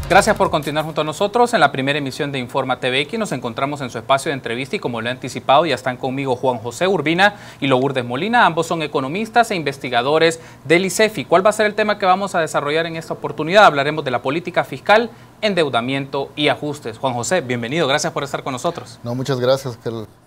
Gracias por continuar junto a nosotros en la primera emisión de Informa TVX. Nos encontramos en su espacio de entrevista y como lo he anticipado ya están conmigo Juan José Urbina y Lourdes Molina. Ambos son economistas e investigadores del ICEFI. ¿Cuál va a ser el tema que vamos a desarrollar en esta oportunidad? Hablaremos de la política fiscal, endeudamiento y ajustes. Juan José, bienvenido. Gracias por estar con nosotros. No, muchas gracias.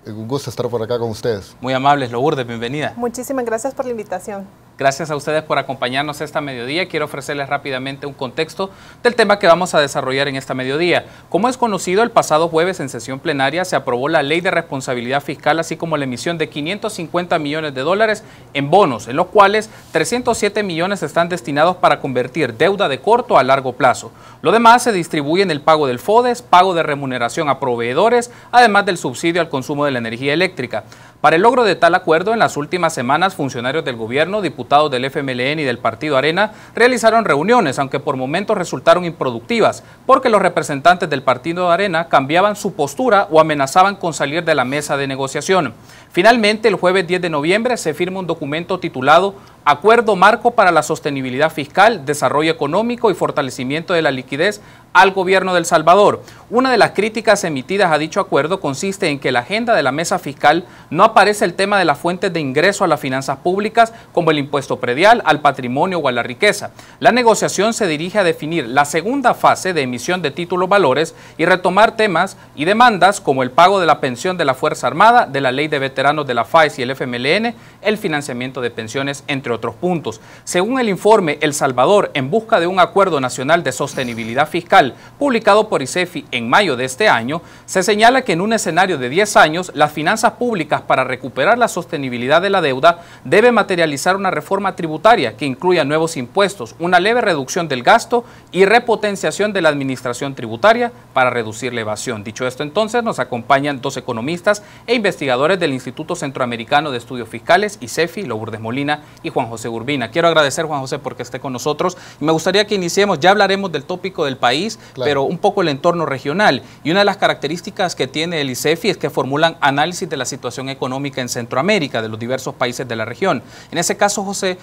Un gusto estar por acá con ustedes. Muy amables. Lourdes, bienvenida. Muchísimas gracias por la invitación. Gracias a ustedes por acompañarnos esta mediodía. Quiero ofrecerles rápidamente un contexto del tema que vamos a desarrollar en esta mediodía. Como es conocido, el pasado jueves en sesión plenaria se aprobó la Ley de Responsabilidad Fiscal, así como la emisión de 550 millones de dólares en bonos, en los cuales 307 millones están destinados para convertir deuda de corto a largo plazo. Lo demás se distribuye en el pago del FODES, pago de remuneración a proveedores, además del subsidio al consumo de la energía eléctrica. Para el logro de tal acuerdo, en las últimas semanas, funcionarios del gobierno, diputados del FMLN y del Partido Arena realizaron reuniones, aunque por momentos resultaron improductivas, porque los representantes del Partido Arena cambiaban su postura o amenazaban con salir de la mesa de negociación. Finalmente, el jueves 10 de noviembre se firma un documento titulado Acuerdo Marco para la Sostenibilidad Fiscal, Desarrollo Económico y Fortalecimiento de la Liquidez al Gobierno de El Salvador. Una de las críticas emitidas a dicho acuerdo consiste en que en la agenda de la mesa fiscal no aparece el tema de las fuentes de ingreso a las finanzas públicas como el impuesto predial, al patrimonio o a la riqueza. La negociación se dirige a definir la segunda fase de emisión de títulos valores y retomar temas y demandas como el pago de la pensión de la Fuerza Armada, de la Ley de Veteranos de la FAES y el FMLN, el financiamiento de pensiones, entre otros puntos. Según el informe El Salvador en busca de un acuerdo nacional de sostenibilidad fiscal publicado por ICEFI en mayo de este año, se señala que en un escenario de 10 años, las finanzas públicas para recuperar la sostenibilidad de la deuda debe materializar una reforma tributaria que incluya nuevos impuestos, una leve reducción del gasto y repotenciación de la administración tributaria para reducir la evasión. Dicho esto, entonces, nos acompañan dos economistas e investigadores del Instituto Centroamericano de Estudios Fiscales, ICEFI, Lourdes Molina y Juan José Urbina. Quiero agradecer, Juan José, porque esté con nosotros y me gustaría que iniciemos, ya hablaremos del tópico del país, claro, pero un poco el entorno regional. Y una de las características que tiene el ICEFI es que formulan análisis de la situación económica en Centroamérica, de los diversos países de la región. En ese caso, José,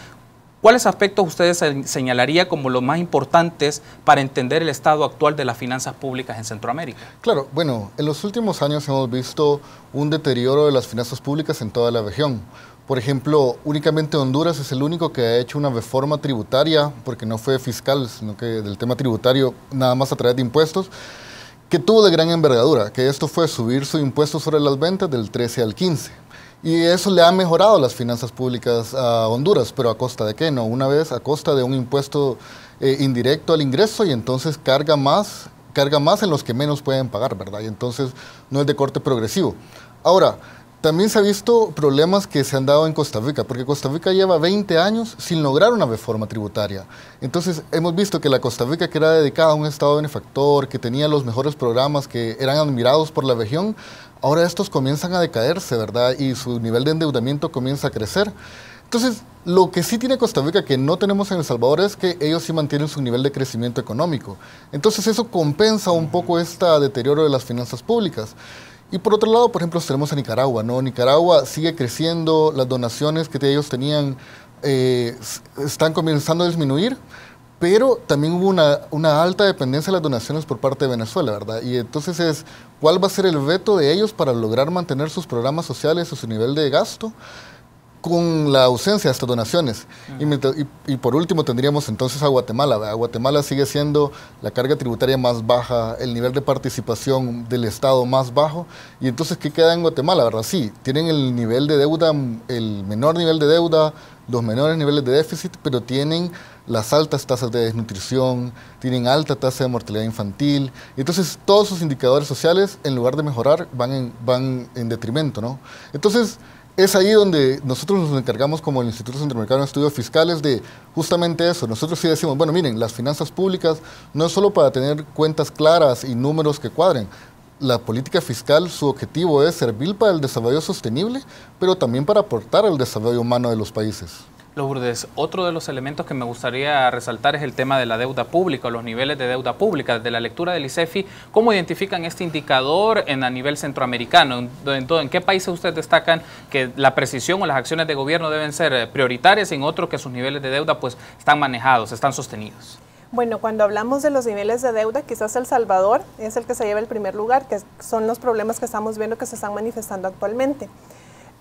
¿cuáles aspectos ustedes señalaría como los más importantes para entender el estado actual de las finanzas públicas en Centroamérica? Claro, bueno, en los últimos años hemos visto un deterioro de las finanzas públicas en toda la región. Por ejemplo, únicamente Honduras es el único que ha hecho una reforma tributaria, porque no fue fiscal, sino que del tema tributario, nada más a través de impuestos, que tuvo de gran envergadura, que esto fue subir su impuesto sobre las ventas del 13 al 15. Y eso le ha mejorado las finanzas públicas a Honduras, pero ¿a costa de qué? No, una vez a costa de un impuesto indirecto al ingreso y entonces carga más en los que menos pueden pagar, ¿verdad? Y entonces no es de corte progresivo. Ahora, también se ha visto problemas que se han dado en Costa Rica, porque Costa Rica lleva 20 años sin lograr una reforma tributaria. Entonces hemos visto que la Costa Rica, que era dedicada a un Estado benefactor, que tenía los mejores programas, que eran admirados por la región, ahora estos comienzan a decaerse, ¿verdad? Y su nivel de endeudamiento comienza a crecer. Entonces, lo que sí tiene Costa Rica, que no tenemos en El Salvador, es que ellos sí mantienen su nivel de crecimiento económico. Entonces eso compensa un poco este deterioro de las finanzas públicas. Y por otro lado, por ejemplo, tenemos a Nicaragua, ¿no? Nicaragua sigue creciendo, las donaciones que ellos tenían están comenzando a disminuir, pero también hubo una alta dependencia de las donaciones por parte de Venezuela, ¿verdad? Y entonces ¿cuál va a ser el reto de ellos para lograr mantener sus programas sociales o su nivel de gasto con la ausencia de estas donaciones? Y por último tendríamos entonces a Guatemala, ¿verdad? Guatemala sigue siendo la carga tributaria más baja, el nivel de participación del Estado más bajo, y entonces ¿qué queda en Guatemala, verdad? Sí, tienen el nivel de deuda, el menor nivel de deuda, los menores niveles de déficit, pero tienen las altas tasas de desnutrición, tienen alta tasa de mortalidad infantil, y entonces todos sus indicadores sociales, en lugar de mejorar, van en detrimento, ¿no? Entonces, es ahí donde nosotros nos encargamos como el Instituto Centroamericano de Estudios Fiscales de justamente eso. Nosotros sí decimos, bueno, miren, las finanzas públicas no es solo para tener cuentas claras y números que cuadren. La política fiscal, su objetivo es servir para el desarrollo sostenible, pero también para aportar al desarrollo humano de los países. Lourdes, otro de los elementos que me gustaría resaltar es el tema de la deuda pública o los niveles de deuda pública. Desde la lectura del ICEFI, ¿cómo identifican este indicador a nivel centroamericano? ¿En qué países ustedes destacan que la precisión o las acciones de gobierno deben ser prioritarias y en otros que sus niveles de deuda pues están manejados, están sostenidos? Bueno, cuando hablamos de los niveles de deuda, quizás El Salvador es el que se lleva el primer lugar, que son los problemas que estamos viendo que se están manifestando actualmente.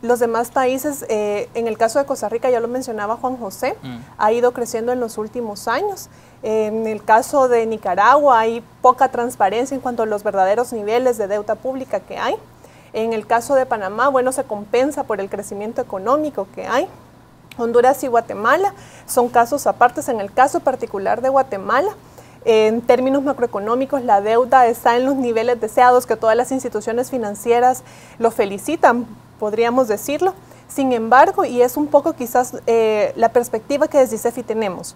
Los demás países, en el caso de Costa Rica, ya lo mencionaba Juan José, ha ido creciendo en los últimos años. En el caso de Nicaragua hay poca transparencia en cuanto a los verdaderos niveles de deuda pública que hay. En el caso de Panamá, bueno, se compensa por el crecimiento económico que hay. Honduras y Guatemala son casos apartes. En el caso particular de Guatemala, en términos macroeconómicos, la deuda está en los niveles deseados, que todas las instituciones financieras lo felicitan, podríamos decirlo. Sin embargo, y es un poco quizás la perspectiva que desde ICEFI tenemos,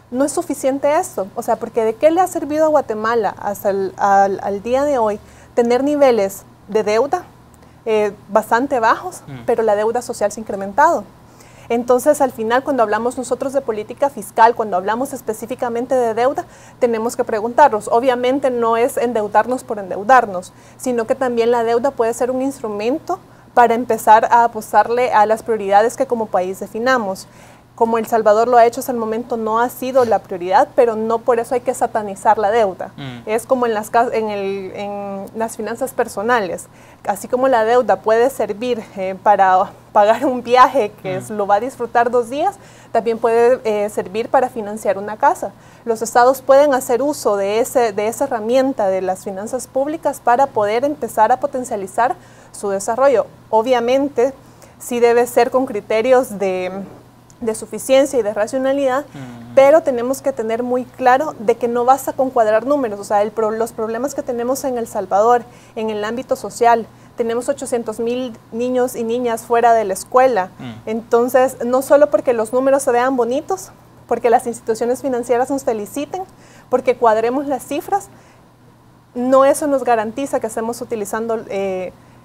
no es suficiente esto. O sea, porque ¿de qué le ha servido a Guatemala hasta al día de hoy tener niveles de deuda bastante bajos, pero la deuda social se ha incrementado? Entonces, al final, cuando hablamos nosotros de política fiscal, cuando hablamos específicamente de deuda, tenemos que preguntarnos. Obviamente no es endeudarnos por endeudarnos, sino que también la deuda puede ser un instrumento para empezar a apostarle a las prioridades que como país definamos. Como El Salvador lo ha hecho hasta el momento, no ha sido la prioridad, pero no por eso hay que satanizar la deuda. Es como en las finanzas personales. Así como la deuda puede servir para pagar un viaje que lo va a disfrutar 2 días, también puede servir para financiar una casa. Los estados pueden hacer uso de esa herramienta de las finanzas públicas para poder empezar a potencializar su desarrollo. Obviamente, sí debe ser con criterios de suficiencia y de racionalidad, pero tenemos que tener muy claro de que no basta con cuadrar números. O sea, los problemas que tenemos en El Salvador, en el ámbito social, tenemos 800,000 niños y niñas fuera de la escuela. Entonces, no solo porque los números se vean bonitos, porque las instituciones financieras nos feliciten, porque cuadremos las cifras, no eso nos garantiza que estemos utilizando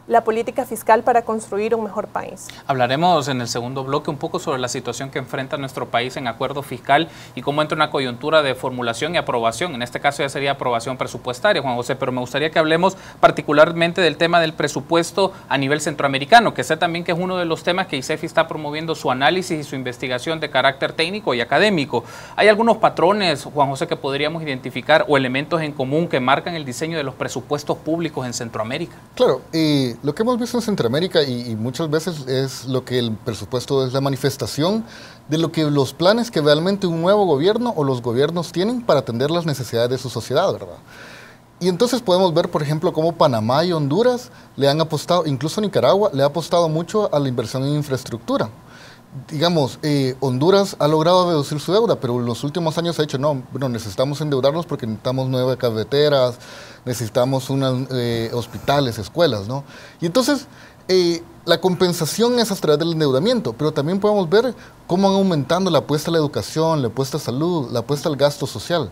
la política fiscal para construir un mejor país. Hablaremos en el segundo bloque un poco sobre la situación que enfrenta nuestro país en acuerdo fiscal y cómo entra una coyuntura de formulación y aprobación. En este caso ya sería aprobación presupuestaria, Juan José, pero me gustaría que hablemos particularmente del tema del presupuesto a nivel centroamericano, que sé también que es uno de los temas que ICEFI está promoviendo su análisis y su investigación de carácter técnico y académico. ¿Hay algunos patrones, Juan José, que podríamos identificar o elementos en común que marcan el diseño de los presupuestos públicos en Centroamérica? Claro, lo que hemos visto en Centroamérica y muchas veces es lo que el presupuesto es la manifestación de lo que los planes que realmente un nuevo gobierno o los gobiernos tienen para atender las necesidades de su sociedad, ¿verdad? Y entonces podemos ver, por ejemplo, cómo Panamá y Honduras le han apostado, incluso Nicaragua, le ha apostado mucho a la inversión en infraestructura. Digamos, Honduras ha logrado reducir su deuda, pero en los últimos años ha dicho, no, bueno, necesitamos endeudarnos porque necesitamos 9 carreteras, necesitamos hospitales, escuelas, ¿no? Y entonces, la compensación es a través del endeudamiento, pero también podemos ver cómo han aumentando la apuesta a la educación, la apuesta a salud, la apuesta al gasto social.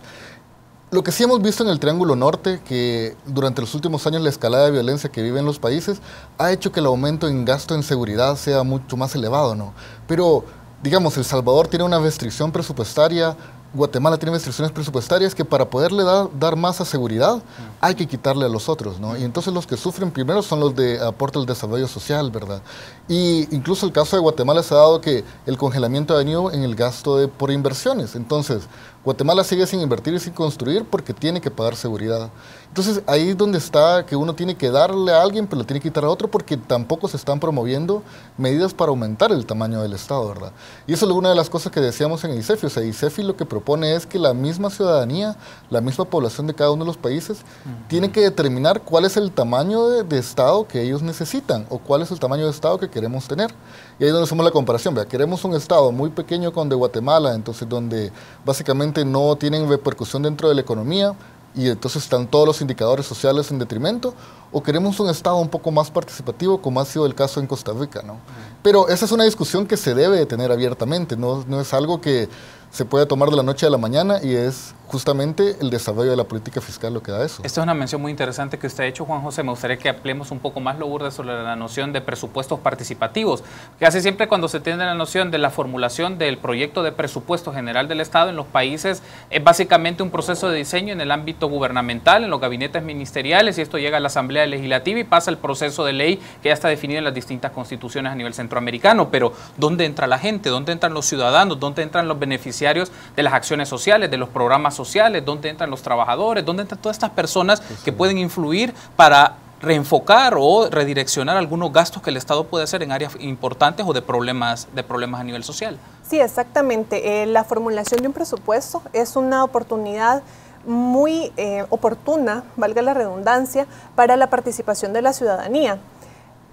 Lo que sí hemos visto en el Triángulo Norte, que durante los últimos años la escalada de violencia que viven los países ha hecho que el aumento en gasto en seguridad sea mucho más elevado, ¿no? Pero, digamos, El Salvador tiene una restricción presupuestaria, Guatemala tiene restricciones presupuestarias que para poderle dar más a seguridad hay que quitarle a los otros, ¿no? Y entonces los que sufren primero son los de aporte al desarrollo social, ¿verdad? Y incluso el caso de Guatemala se ha dado que el congelamiento ha venido en el gasto por inversiones. Entonces, Guatemala sigue sin invertir y sin construir porque tiene que pagar seguridad. Entonces, ahí es donde está que uno tiene que darle a alguien, pero le tiene que quitar a otro porque tampoco se están promoviendo medidas para aumentar el tamaño del Estado, ¿verdad? Y eso es una de las cosas que decíamos en ICEFI. O sea, ICEFI lo que propone es que la misma ciudadanía, la misma población de cada uno de los países, tiene que determinar cuál es el tamaño de Estado que ellos necesitan o cuál es el tamaño de Estado que queremos tener. Y ahí es donde hacemos la comparación. ¿Vea? Queremos un Estado muy pequeño con de Guatemala, entonces donde básicamente no tienen repercusión dentro de la economía y entonces están todos los indicadores sociales en detrimento, o queremos un Estado un poco más participativo, como ha sido el caso en Costa Rica, ¿no? Pero esa es una discusión que se debe de tener abiertamente, no es algo que se puede tomar de la noche a la mañana y es justamente el desarrollo de la política fiscal lo que da eso. Esta es una mención muy interesante que usted ha hecho, Juan José. Me gustaría que hablemos un poco más, Lourdes, sobre la noción de presupuestos participativos, que casi siempre cuando se tiene la noción de la formulación del proyecto de presupuesto general del Estado en los países, es básicamente un proceso de diseño en el ámbito gubernamental, en los gabinetes ministeriales, y esto llega a la Asamblea Legislativa y pasa el proceso de ley que ya está definido en las distintas constituciones a nivel centroamericano. Pero ¿dónde entra la gente? ¿Dónde entran los ciudadanos? ¿Dónde entran los beneficiarios beneficiarios de las acciones sociales, de los programas sociales, dónde entran los trabajadores, dónde entran todas estas personas que pueden influir para reenfocar o redireccionar algunos gastos que el Estado puede hacer en áreas importantes o de problemas a nivel social. Sí, exactamente. La formulación de un presupuesto es una oportunidad muy oportuna, valga la redundancia, para la participación de la ciudadanía.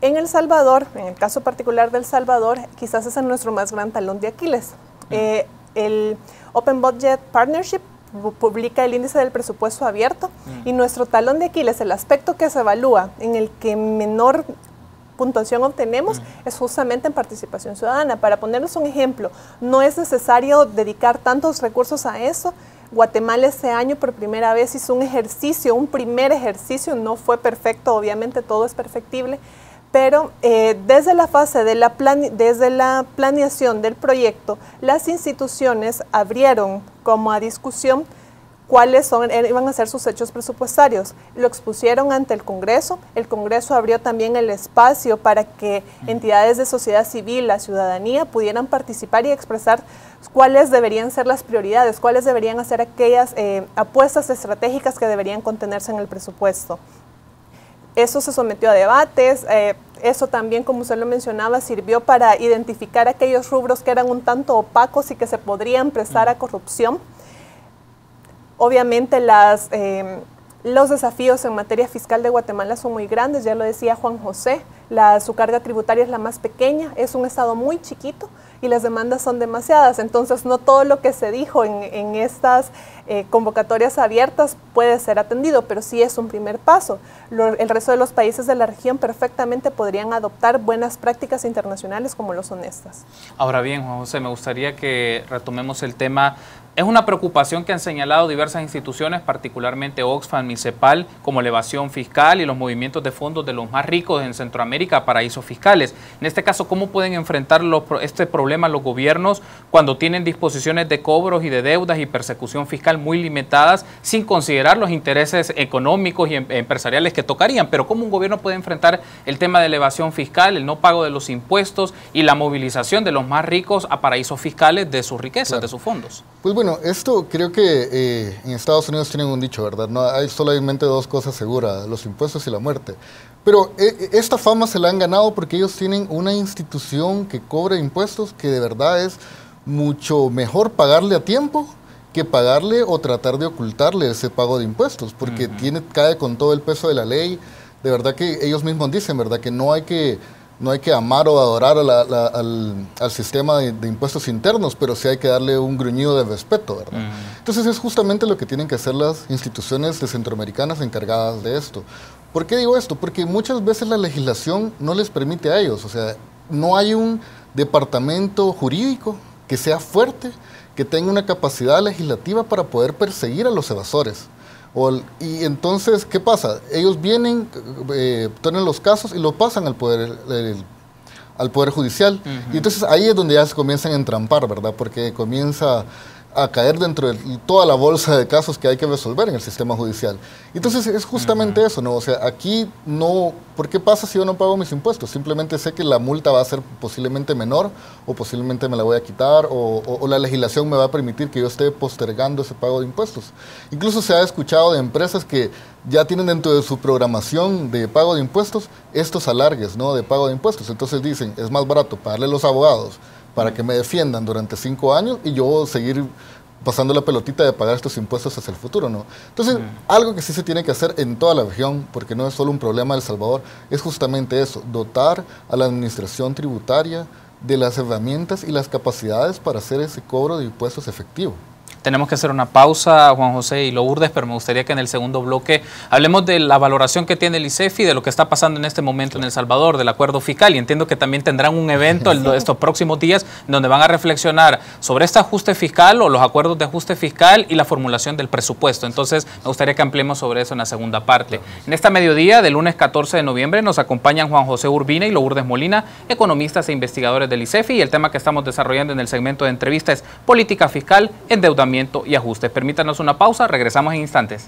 En El Salvador, en el caso particular de El Salvador, quizás ese es nuestro más gran talón de Aquiles. El Open Budget Partnership publica el índice del presupuesto abierto y nuestro talón de Aquiles, el aspecto que se evalúa en el que menor puntuación obtenemos es justamente en participación ciudadana. Para ponerles un ejemplo, no es necesario dedicar tantos recursos a eso. Guatemala este año por primera vez hizo un primer ejercicio, no fue perfecto, obviamente todo es perfectible, pero desde la fase de desde la planeación del proyecto, las instituciones abrieron como a discusión cuáles iban a ser sus hechos presupuestarios. Lo expusieron ante el Congreso abrió también el espacio para que entidades de sociedad civil, la ciudadanía, pudieran participar y expresar cuáles deberían ser las prioridades, cuáles deberían ser aquellas apuestas estratégicas que deberían contenerse en el presupuesto. Eso se sometió a debates, eso también, como usted lo mencionaba, sirvió para identificar aquellos rubros que eran un tanto opacos y que se podrían prestar a corrupción. Obviamente los desafíos en materia fiscal de Guatemala son muy grandes, ya lo decía Juan José, su carga tributaria es la más pequeña, es un estado muy chiquito y las demandas son demasiadas, entonces no todo lo que se dijo en estas convocatorias abiertas puede ser atendido, pero sí es un primer paso. El resto de los países de la región perfectamente podrían adoptar buenas prácticas internacionales como lo son estas. Ahora bien, Juan José, me gustaría que retomemos el tema. Es una preocupación que han señalado diversas instituciones, particularmente Oxfam y CEPAL, como la evasión fiscal y los movimientos de fondos de los más ricos en Centroamérica a paraísos fiscales. En este caso, ¿cómo pueden enfrentar este problema los gobiernos cuando tienen disposiciones de cobros y de deudas y persecución fiscal muy limitadas, sin considerar los intereses económicos y empresariales que tocarían? Pero ¿cómo un gobierno puede enfrentar el tema de la evasión fiscal, el no pago de los impuestos y la movilización de los más ricos a paraísos fiscales de sus riquezas, de sus fondos? Pues bueno, esto creo que en Estados Unidos tienen un dicho, ¿verdad? No hay solamente dos cosas seguras, los impuestos y la muerte. Pero esta fama se la han ganado porque ellos tienen una institución que cobra impuestos que de verdad es mucho mejor pagarle a tiempo que pagarle o tratar de ocultarle ese pago de impuestos, porque cae con todo el peso de la ley. De verdad que ellos mismos dicen, ¿verdad?, que no hay que amar o adorar al sistema de impuestos internos, pero sí hay que darle un gruñido de respeto, ¿verdad? Entonces es justamente lo que tienen que hacer las instituciones centroamericanas encargadas de esto. ¿Por qué digo esto? Porque muchas veces la legislación no les permite a ellos, o sea, no hay un departamento jurídico que sea fuerte, que tenga una capacidad legislativa para poder perseguir a los evasores. Y entonces, ¿qué pasa? Ellos vienen, ponen los casos y lo pasan al Poder Judicial. Y entonces ahí es donde ya se comienzan a entrampar, ¿verdad? Porque comienza a caer dentro de toda la bolsa de casos que hay que resolver en el sistema judicial. Entonces es justamente eso, ¿no? O sea, aquí no... ¿Por qué pasa si yo no pago mis impuestos? Simplemente sé que la multa va a ser posiblemente menor o posiblemente me la voy a quitar o la legislación me va a permitir que yo esté postergando ese pago de impuestos. Incluso se ha escuchado de empresas que ya tienen dentro de su programación de pago de impuestos estos alargues, ¿no?, de pago de impuestos. Entonces dicen, es más barato pagarle a los abogados para que me defiendan durante 5 años y yo seguir pasando la pelotita de pagar estos impuestos hacia el futuro, ¿no? Entonces, algo que sí se tiene que hacer en toda la región, porque no es solo un problema de El Salvador, es justamente eso, dotar a la administración tributaria de las herramientas y las capacidades para hacer ese cobro de impuestos efectivo. Tenemos que hacer una pausa, Juan José y Lourdes, pero me gustaría que en el segundo bloque hablemos de la valoración que tiene el ICEFI, de lo que está pasando en este momento en El Salvador, del acuerdo fiscal, y entiendo que también tendrán un evento estos próximos días donde van a reflexionar sobre este ajuste fiscal o los acuerdos de ajuste fiscal y la formulación del presupuesto. Entonces, me gustaría que ampliemos sobre eso en la segunda parte. En esta mediodía, del lunes 14 de noviembre, nos acompañan Juan José Urbina y Lourdes Molina, economistas e investigadores del ICEFI, y el tema que estamos desarrollando en el segmento de entrevista es política fiscal, endeudamiento y ajustes. Permítanos una pausa, regresamos en instantes.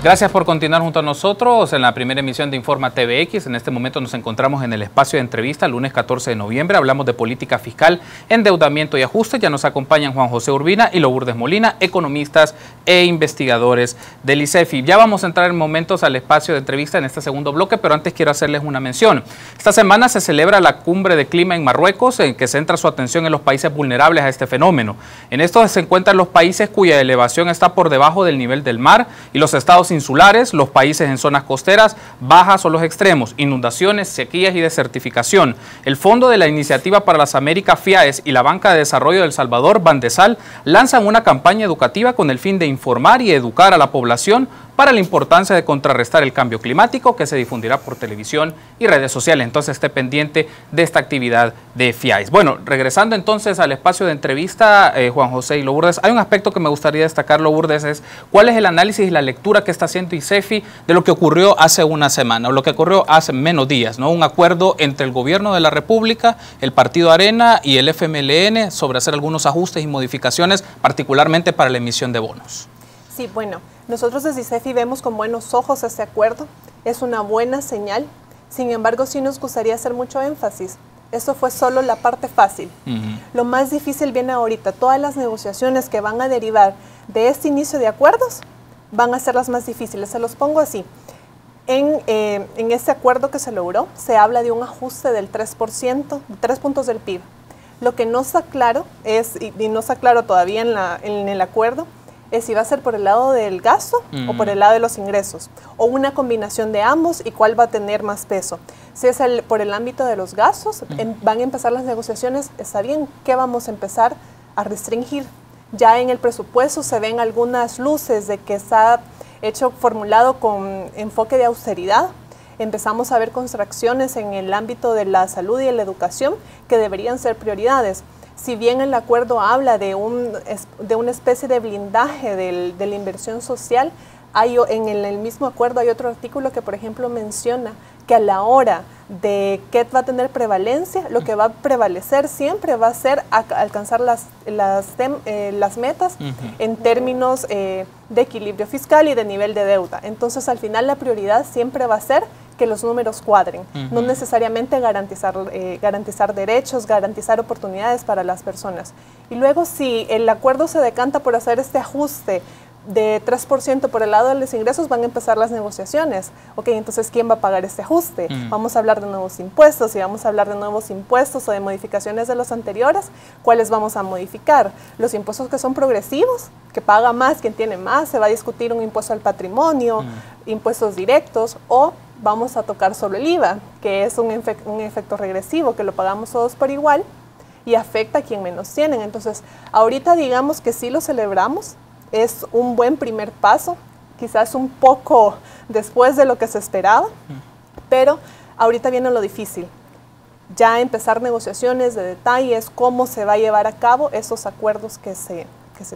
Gracias por continuar junto a nosotros en la primera emisión de Informa TVX. En este momento nos encontramos en el espacio de entrevista, lunes 14 de noviembre. Hablamos de política fiscal, endeudamiento y ajuste. Ya nos acompañan Juan José Urbina y Lourdes Molina, economistas e investigadores del ICEFI. Ya vamos a entrar en momentos al espacio de entrevista en este segundo bloque, pero antes quiero hacerles una mención. Esta semana se celebra la cumbre de clima en Marruecos, en que centra su atención en los países vulnerables a este fenómeno. En esto se encuentran los países cuya elevación está por debajo del nivel del mar y los estados insulares, los países en zonas costeras, bajas o los extremos, inundaciones, sequías y desertificación. El Fondo de la Iniciativa para las Américas, FIAES, y la Banca de Desarrollo de El Salvador, Bandesal, lanzan una campaña educativa con el fin de informar y educar a la población para la importancia de contrarrestar el cambio climático, que se difundirá por televisión y redes sociales. Entonces esté pendiente de esta actividad de FIAES. Bueno, regresando entonces al espacio de entrevista, Juan José y Lourdes, hay un aspecto que me gustaría destacar, Lourdes, es cuál es el análisis y la lectura que está haciendo ICEFI de lo que ocurrió hace una semana, o lo que ocurrió hace menos días, ¿no? Un acuerdo entre el gobierno de la República, el Partido Arena y el FMLN sobre hacer algunos ajustes y modificaciones, particularmente para la emisión de bonos. Sí, bueno, nosotros desde ICEFI vemos con buenos ojos este acuerdo, es una buena señal, sin embargo sí nos gustaría hacer mucho énfasis. Esto fue solo la parte fácil. Lo más difícil viene ahorita, todas las negociaciones que van a derivar de este inicio de acuerdos van a ser las más difíciles, se los pongo así. En este acuerdo que se logró, se habla de un ajuste del 3%, 3 puntos del PIB. Lo que no está claro es, y no está claro todavía en el acuerdo, es si va a ser por el lado del gasto o por el lado de los ingresos, o una combinación de ambos y cuál va a tener más peso. Si es por el ámbito de los gastos, van a empezar las negociaciones, está bien, ¿qué vamos a empezar a restringir? Ya en el presupuesto se ven algunas luces de que está formulado con enfoque de austeridad. Empezamos a ver contracciones en el ámbito de la salud y de la educación que deberían ser prioridades. Si bien el acuerdo habla de una especie de blindaje de la inversión social, en el mismo acuerdo hay otro artículo que, por ejemplo, menciona que a la hora de qué va a tener prevalencia, lo que va a prevalecer siempre va a ser alcanzar las metas en términos de equilibrio fiscal y de nivel de deuda. Entonces, al final, la prioridad siempre va a ser que los números cuadren, no necesariamente garantizar derechos, garantizar oportunidades para las personas. Y luego, si el acuerdo se decanta por hacer este ajuste de 3% por el lado de los ingresos, van a empezar las negociaciones. Ok, entonces, ¿quién va a pagar este ajuste? Vamos a hablar de nuevos impuestos, y vamos a hablar de nuevos impuestos o de modificaciones de los anteriores. ¿Cuáles vamos a modificar? Los impuestos que son progresivos, que paga más quien tiene más, se va a discutir un impuesto al patrimonio, impuestos directos, o vamos a tocar solo el IVA, que es un efecto regresivo, que lo pagamos todos por igual y afecta a quien menos tienen. Entonces, ahorita digamos que sí lo celebramos, es un buen primer paso, quizás un poco después de lo que se esperaba, pero ahorita viene lo difícil. Ya empezar negociaciones de detalles, cómo se va a llevar a cabo esos acuerdos que se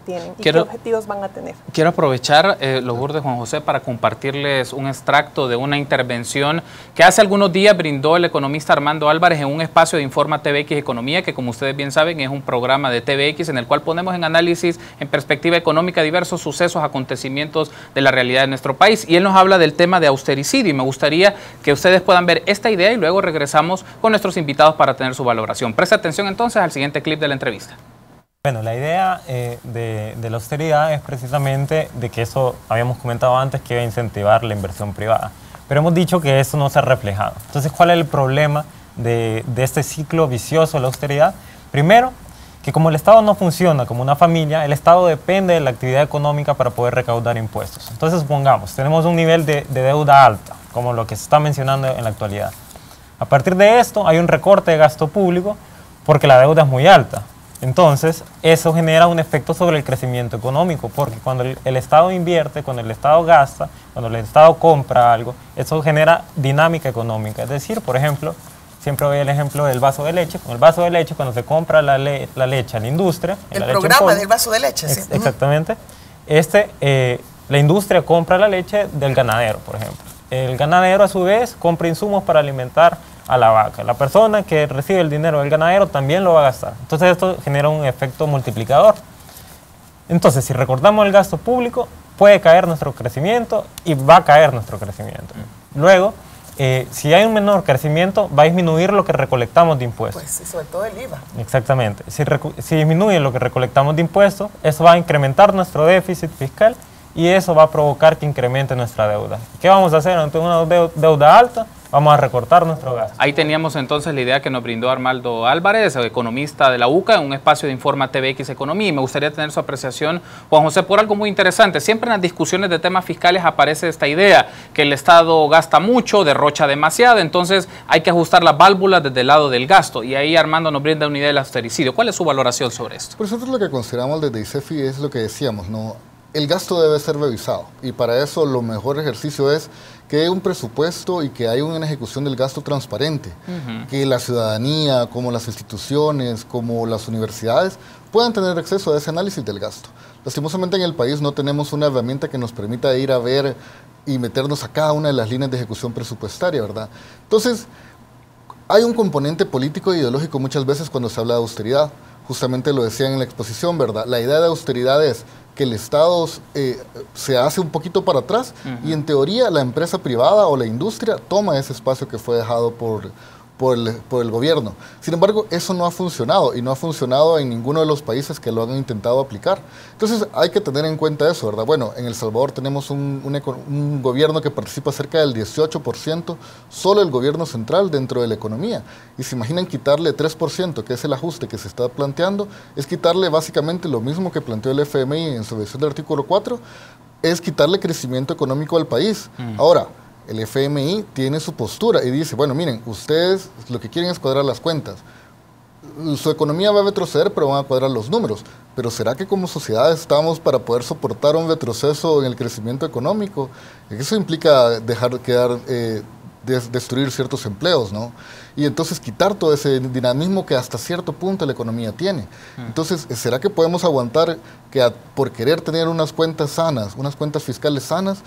tienen y qué objetivos van a tener. Quiero aprovechar, Lourdes, Juan José, para compartirles un extracto de una intervención que hace algunos días brindó el economista Armando Álvarez en un espacio de Informa TVX Economía, que como ustedes bien saben es un programa de TVX en el cual ponemos en análisis, en perspectiva económica, diversos sucesos, acontecimientos de la realidad de nuestro país. Y él nos habla del tema de austericidio y me gustaría que ustedes puedan ver esta idea y luego regresamos con nuestros invitados para tener su valoración. Presta atención entonces al siguiente clip de la entrevista. Bueno, la idea de la austeridad es precisamente de que eso, habíamos comentado antes, que iba a incentivar la inversión privada. Pero hemos dicho que eso no se ha reflejado. Entonces, ¿cuál es el problema de este ciclo vicioso de la austeridad? Primero, que como el Estado no funciona como una familia, el Estado depende de la actividad económica para poder recaudar impuestos. Entonces, supongamos, tenemos un nivel de deuda alta, como lo que se está mencionando en la actualidad. A partir de esto, hay un recorte de gasto público porque la deuda es muy alta. Entonces, eso genera un efecto sobre el crecimiento económico, porque cuando el Estado invierte, cuando el Estado gasta, cuando el Estado compra algo, eso genera dinámica económica. Es decir, por ejemplo, siempre doy el ejemplo del vaso de leche. Con el vaso de leche, cuando se compra la leche a la industria... El programa del vaso de leche, sí. Exactamente. La industria compra la leche del ganadero, por ejemplo. El ganadero, a su vez, compra insumos para alimentar a la vaca. La persona que recibe el dinero del ganadero también lo va a gastar. Entonces esto genera un efecto multiplicador. Entonces, si recortamos el gasto público, puede caer nuestro crecimiento y va a caer nuestro crecimiento. Luego, si hay un menor crecimiento, va a disminuir lo que recolectamos de impuestos. Pues, y sobre todo el IVA. Exactamente. Si disminuye lo que recolectamos de impuestos, eso va a incrementar nuestro déficit fiscal y eso va a provocar que incremente nuestra deuda. ¿Qué vamos a hacer ante una deuda alta? Vamos a recortar nuestro gasto. Ahí teníamos entonces la idea que nos brindó Arnaldo Álvarez, economista de la UCA, en un espacio de Informa TVX Economía. Y me gustaría tener su apreciación, Juan José, por algo muy interesante. Siempre en las discusiones de temas fiscales aparece esta idea, que el Estado gasta mucho, derrocha demasiado, entonces hay que ajustar las válvulas desde el lado del gasto. Y ahí Armando nos brinda una idea del austericidio. ¿Cuál es su valoración sobre esto? Pues nosotros lo que consideramos desde ICEFI es lo que decíamos, ¿no? El gasto debe ser revisado y para eso lo mejor ejercicio es que haya un presupuesto y que haya una ejecución del gasto transparente, que la ciudadanía, como las instituciones, como las universidades, puedan tener acceso a ese análisis del gasto. Lastimosamente en el país no tenemos una herramienta que nos permita ir a ver y meternos a cada una de las líneas de ejecución presupuestaria, ¿verdad? Entonces, hay un componente político e ideológico muchas veces cuando se habla de austeridad. Justamente lo decían en la exposición, ¿verdad? La idea de austeridad es que el Estado se hace un poquito para atrás y en teoría la empresa privada o la industria toma ese espacio que fue dejado por el gobierno. Sin embargo, eso no ha funcionado y no ha funcionado en ninguno de los países que lo han intentado aplicar. Entonces hay que tener en cuenta eso, ¿verdad? Bueno, en El Salvador tenemos un gobierno que participa cerca del 18%, solo el gobierno central dentro de la economía. Y se imaginan quitarle 3%, que es el ajuste que se está planteando, es quitarle básicamente lo mismo que planteó el FMI en su versión del artículo 4, es quitarle crecimiento económico al país. Ahora, el FMI tiene su postura y dice, bueno, miren, ustedes lo que quieren es cuadrar las cuentas. Su economía va a retroceder, pero van a cuadrar los números. Pero ¿será que como sociedad estamos para poder soportar un retroceso en el crecimiento económico? Eso implica destruir ciertos empleos, ¿no? Y entonces quitar todo ese dinamismo que hasta cierto punto la economía tiene. Entonces, ¿será que podemos aguantar que por querer tener unas cuentas sanas, unas cuentas fiscales sanas,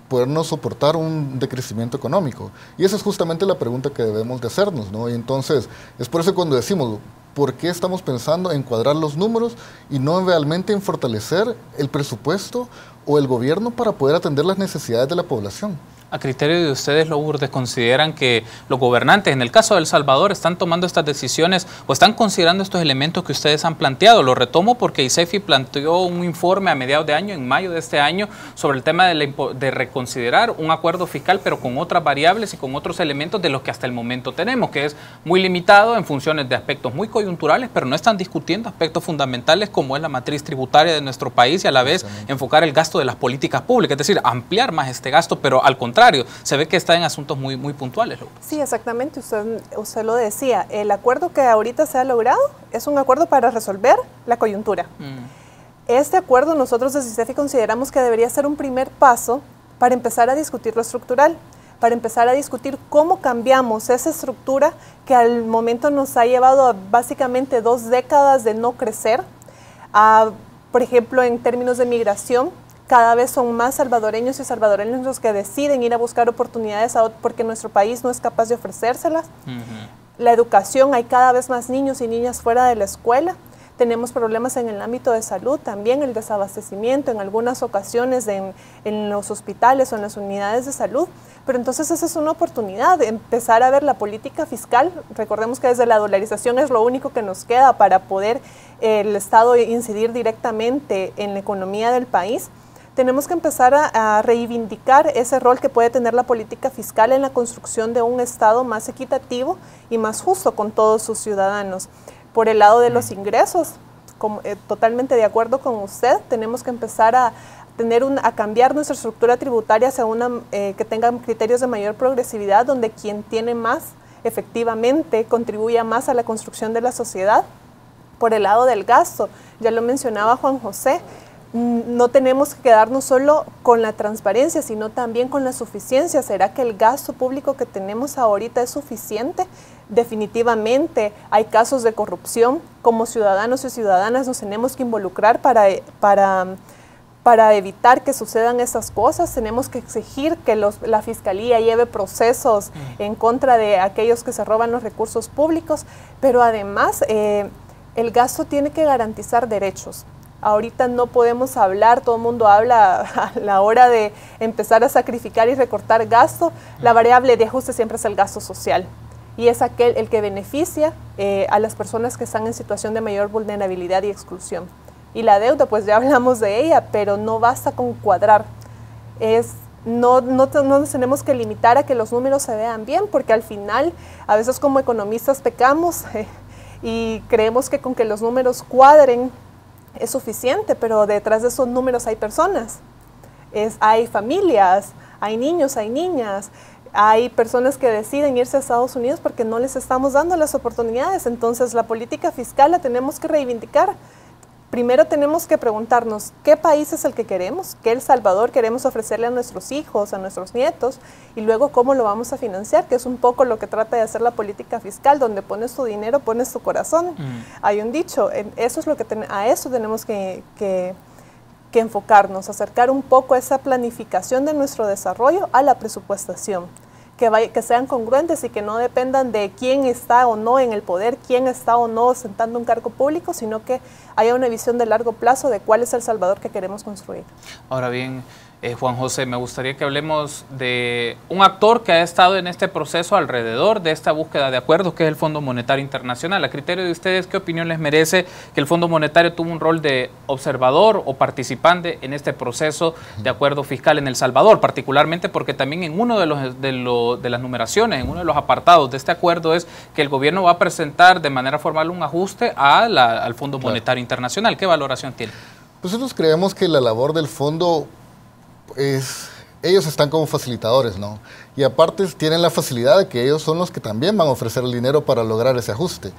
podernos soportar un decrecimiento económico? Y esa es justamente la pregunta que debemos de hacernos, ¿no? Y entonces, es por eso cuando decimos, ¿por qué estamos pensando en cuadrar los números y no realmente en fortalecer el presupuesto o el gobierno para poder atender las necesidades de la población? A criterio de ustedes, Lourdes, ¿consideran que los gobernantes, en el caso de El Salvador, están tomando estas decisiones o están considerando estos elementos que ustedes han planteado? Lo retomo porque ICEFI planteó un informe a mediados de año, en mayo de este año, sobre el tema de reconsiderar un acuerdo fiscal, pero con otras variables y con otros elementos de los que hasta el momento tenemos, que es muy limitado en funciones de aspectos muy coyunturales, pero no están discutiendo aspectos fundamentales como es la matriz tributaria de nuestro país y a la vez enfocar el gasto de las políticas públicas, es decir, ampliar más este gasto, pero al contrario, se ve que está en asuntos muy puntuales. Sí, exactamente, usted lo decía. El acuerdo que ahorita se ha logrado es un acuerdo para resolver la coyuntura. Este acuerdo nosotros desde ICEFI consideramos que debería ser un primer paso para empezar a discutir lo estructural, para empezar a discutir cómo cambiamos esa estructura que al momento nos ha llevado a básicamente 2 décadas de no crecer. Por ejemplo, en términos de migración, cada vez son más salvadoreños y salvadoreños los que deciden ir a buscar oportunidades porque nuestro país no es capaz de ofrecérselas. La educación, hay cada vez más niños y niñas fuera de la escuela. Tenemos problemas en el ámbito de salud, también el desabastecimiento en algunas ocasiones en los hospitales o en las unidades de salud. Pero entonces esa es una oportunidad de empezar a ver la política fiscal. Recordemos que desde la dolarización es lo único que nos queda para poder el Estado incidir directamente en la economía del país. Tenemos que empezar a reivindicar ese rol que puede tener la política fiscal en la construcción de un Estado más equitativo y más justo con todos sus ciudadanos. Por el lado de los ingresos, totalmente de acuerdo con usted, tenemos que empezar a cambiar nuestra estructura tributaria hacia una que tenga criterios de mayor progresividad, donde quien tiene más efectivamente contribuya más a la construcción de la sociedad. Por el lado del gasto, ya lo mencionaba Juan José, no tenemos que quedarnos solo con la transparencia, sino también con la suficiencia. ¿Será que el gasto público que tenemos ahorita es suficiente? Definitivamente hay casos de corrupción. Como ciudadanos y ciudadanas nos tenemos que involucrar para evitar que sucedan esas cosas. Tenemos que exigir que la Fiscalía lleve procesos en contra de aquellos que se roban los recursos públicos, pero además el gasto tiene que garantizar derechos. Ahorita no podemos hablar, todo el mundo habla a la hora de empezar a sacrificar y recortar gasto. La variable de ajuste siempre es el gasto social y es aquel el que beneficia a las personas que están en situación de mayor vulnerabilidad y exclusión. Y la deuda, pues ya hablamos de ella, pero no basta con cuadrar. No nos tenemos que limitar a que los números se vean bien, porque al final a veces como economistas pecamos y creemos que con que los números cuadren es suficiente, pero detrás de esos números hay personas, hay familias, hay niños, hay niñas, hay personas que deciden irse a Estados Unidos porque no les estamos dando las oportunidades. Entonces la política fiscal la tenemos que reivindicar. Primero tenemos que preguntarnos qué país es el que queremos, qué El Salvador queremos ofrecerle a nuestros hijos, a nuestros nietos, y luego cómo lo vamos a financiar, que es un poco lo que trata de hacer la política fiscal, donde pones tu dinero, pones tu corazón. Hay un dicho, eso es lo que a eso tenemos que enfocarnos, acercar un poco esa planificación de nuestro desarrollo a la presupuestación. Que sean congruentes y que no dependan de quién está o no en el poder, quién está o no sentando un cargo público, sino que haya una visión de largo plazo de cuál es El Salvador que queremos construir. Ahora bien, Juan José, me gustaría que hablemos de un actor que ha estado en este proceso alrededor de esta búsqueda de acuerdos, que es el Fondo Monetario Internacional. A criterio de ustedes, ¿qué opinión les merece que el Fondo Monetario tuvo un rol de observador o participante en este proceso de acuerdo fiscal en El Salvador? Particularmente porque también en uno de las numeraciones, en uno de los apartados de este acuerdo es que el gobierno va a presentar de manera formal un ajuste al Fondo Monetario Internacional. ¿Qué valoración tiene? Pues nosotros creemos que la labor del fondo ellos están como facilitadores, ¿no? Y aparte tienen la facilidad de que ellos son los que también van a ofrecer el dinero para lograr ese ajuste.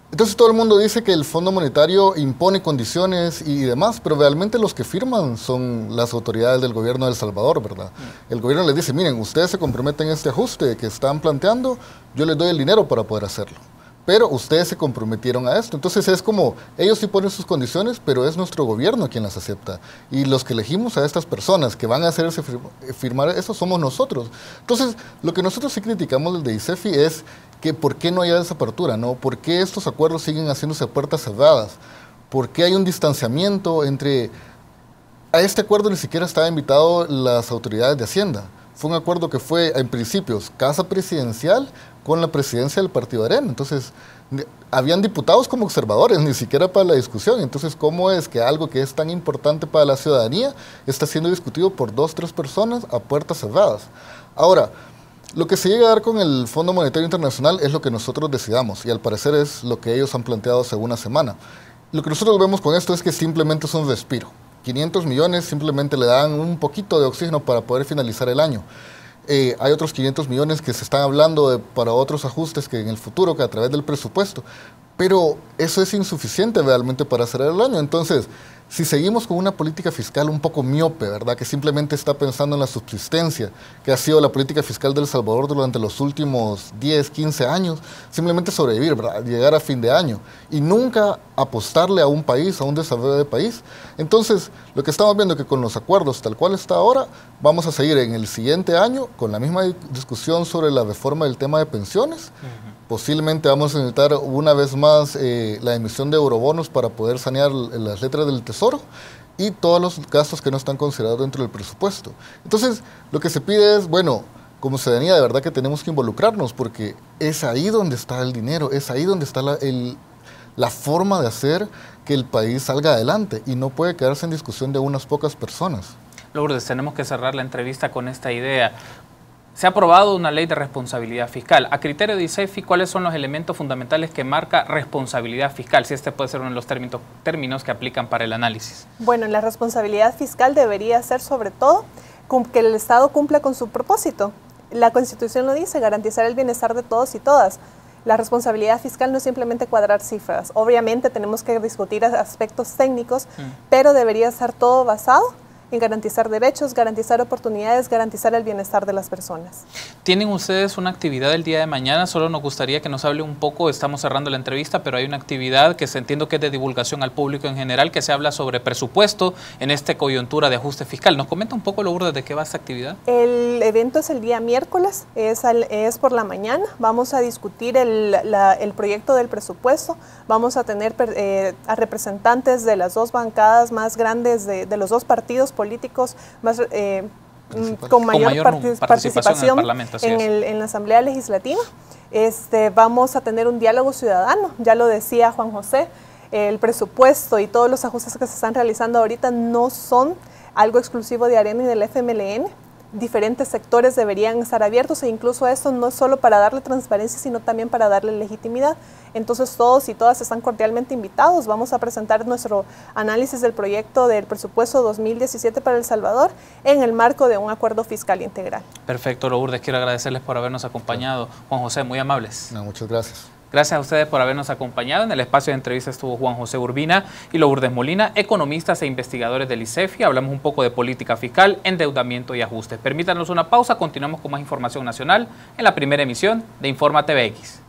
Entonces todo el mundo dice que el Fondo Monetario impone condiciones y demás, pero realmente los que firman son las autoridades del gobierno de El Salvador, ¿verdad? El gobierno les dice, miren, ustedes se comprometen a este ajuste que están planteando, yo les doy el dinero para poder hacerlo. Pero ustedes se comprometieron a esto. Entonces es como, ellos sí ponen sus condiciones, pero es nuestro gobierno quien las acepta. Y los que elegimos a estas personas que van a hacerse firmar eso somos nosotros. Entonces, lo que nosotros sí criticamos desde ICEFI es que por qué no hay esa apertura, ¿no? ¿Por qué estos acuerdos siguen haciéndose a puertas cerradas? ¿Por qué hay un distanciamiento entre... A este acuerdo ni siquiera estaban invitados las autoridades de Hacienda. Fue un acuerdo que fue, en principios, casa presidencial con la presidencia del Partido Arena. Entonces, habían diputados como observadores, ni siquiera para la discusión. Entonces, ¿cómo es que algo que es tan importante para la ciudadanía está siendo discutido por 2 o 3 personas a puertas cerradas? Ahora, lo que se llega a dar con el Fondo Monetario Internacional es lo que nosotros decidamos, y al parecer es lo que ellos han planteado hace una semana. Lo que nosotros vemos con esto es que simplemente es un respiro. 500 millones simplemente le dan un poquito de oxígeno para poder finalizar el año. Hay otros 500 millones que se están hablando para otros ajustes que en el futuro, que a través del presupuesto. Pero eso es insuficiente realmente para cerrar el año. Entonces, si seguimos con una política fiscal un poco miope, ¿verdad? Que simplemente está pensando en la subsistencia, que ha sido la política fiscal de El Salvador durante los últimos 10, 15 años, simplemente sobrevivir, ¿verdad? Llegar a fin de año y nunca apostarle a un país, a un desarrollo de país. Entonces, lo que estamos viendo es que con los acuerdos tal cual está ahora, vamos a seguir en el siguiente año con la misma discusión sobre la reforma del tema de pensiones. Posiblemente vamos a necesitar una vez más la emisión de eurobonos para poder sanear las letras del Tesoro y todos los gastos que no están considerados dentro del presupuesto. Entonces, lo que se pide es, bueno, como ciudadanía de verdad que tenemos que involucrarnos porque es ahí donde está el dinero, es ahí donde está la forma de hacer que el país salga adelante y no puede quedarse en discusión de unas pocas personas. Lourdes, tenemos que cerrar la entrevista con esta idea. Se ha aprobado una ley de responsabilidad fiscal. A criterio de ICEFI, ¿cuáles son los elementos fundamentales que marca responsabilidad fiscal? Si este puede ser uno de los términos que aplican para el análisis. Bueno, la responsabilidad fiscal debería ser sobre todo que el Estado cumpla con su propósito. La Constitución lo dice, garantizar el bienestar de todos y todas. La responsabilidad fiscal no es simplemente cuadrar cifras. Obviamente tenemos que discutir aspectos técnicos, pero debería estar todo basado en garantizar derechos, garantizar oportunidades, garantizar el bienestar de las personas. ¿Tienen ustedes una actividad el día de mañana? Solo nos gustaría que nos hable un poco, estamos cerrando la entrevista, pero hay una actividad que entiendo que es de divulgación al público en general, que se habla sobre presupuesto en esta coyuntura de ajuste fiscal. ¿Nos comenta un poco, Lourdes, de qué va esta actividad? El evento es el día miércoles, es por la mañana. Vamos a discutir el proyecto del presupuesto. Vamos a tener a representantes de las dos bancadas más grandes, de los dos partidos políticos más, con mayor participación en la Asamblea Legislativa. Vamos a tener un diálogo ciudadano, ya lo decía Juan José, el presupuesto y todos los ajustes que se están realizando ahorita no son algo exclusivo de ARENA y del FMLN. Diferentes sectores deberían estar abiertos e incluso esto no es solo para darle transparencia, sino también para darle legitimidad. Entonces todos y todas están cordialmente invitados. Vamos a presentar nuestro análisis del proyecto del presupuesto 2017 para El Salvador en el marco de un acuerdo fiscal integral. Perfecto, Lourdes, quiero agradecerles por habernos acompañado. Juan José, muy amables. No, muchas gracias. Gracias a ustedes por habernos acompañado. En el espacio de entrevista estuvo Juan José Urbina y Lourdes Molina, economistas e investigadores del ICEFI. Hablamos un poco de política fiscal, endeudamiento y ajustes. Permítanos una pausa, continuamos con más información nacional en la primera emisión de Informa TVX.